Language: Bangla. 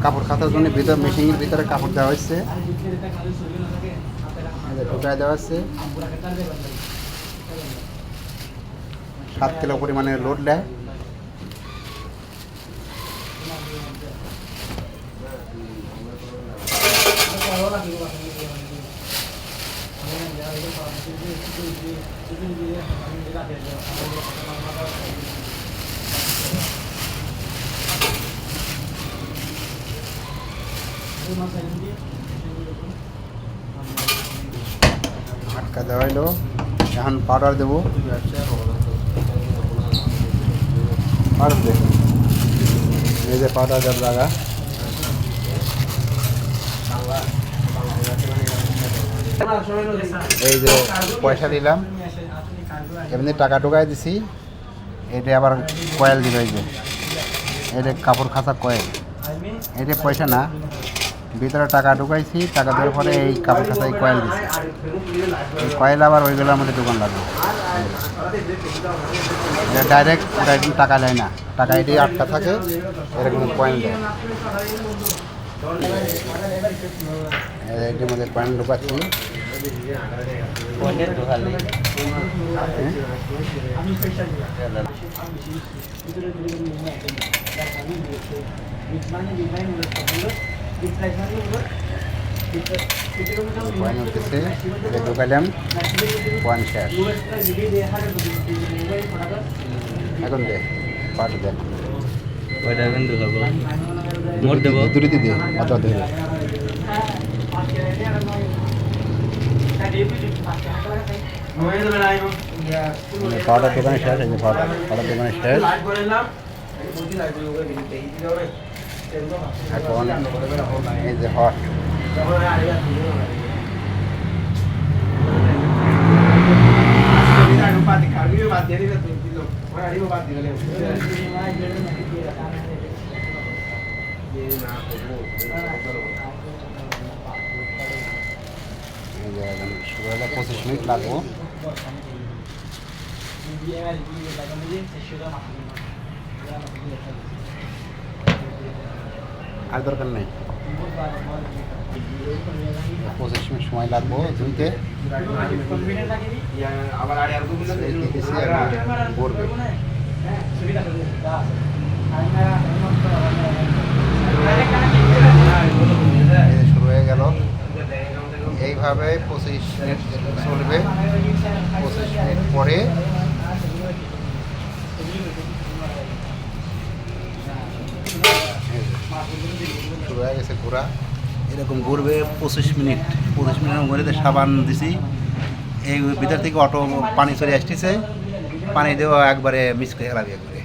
কাপড় কাচার জন্য ভিতর মেশিনের ভিতরে কাপড় দেওয়া হচ্ছে, ঢুকায় দেওয়া হচ্ছে। 7 কিলো পরিমাণে লোড নেয়। আটকা দেওয়া হলো, এখন পাউডার দেবো। এই যে পাউডার দেওয়ার জায়গা, এই যে পয়সা দিলাম, এমনি টাকা ঢুকাই দিছি। এটা আবার কয়েল দিল, এই যে এটা কাপড় খাঁচা কয়েল, এটা পয়সা না, ভিতরে টাকা ঢুকাইছি, টাকা দেওয়ার পরে এই কাপড় খাঁচায় কয়েল দিছি। এই কয়েল আবার ওইগুলোর মধ্যে দোকান লাগবে, ডাইরেক্ট টাকা দেয় না, টাকা এটি আটকা থাকে, এরকম কয়েল দেয়। এটির মধ্যে কয়েল ঢুকাচ্ছি। ঢুকাইলাম, পয়েন্ট শেষ। এখন দে পাট দেখ, ওইটা এখন ঢুকাবো, মোট দেবো দুটিতে দে, অত ধরে পাউডার দোকানে শেষ। এই যে পাউডার দোকানে শেষ। এখন এই যে হট, শুরু হলে 25 মিনিট লাগবো। আর দরকার নেই, 25 মিনিট সময় লাগবো ধুইতে। শুরু হয়ে গেল, এইভাবে 25 মিনিট চলবে। 25 মিনিট পরে শুরু হয়ে গেছে ঘোরা, এরকম ঘুরবে 25 মিনিট। 25 মিনিটের মধ্যে সাবান দিছি, এই ভিতর থেকে অটো পানি চলে আসতেছে, পানি দেওয়া একবারে মিক্স করে লাগবে একবারে।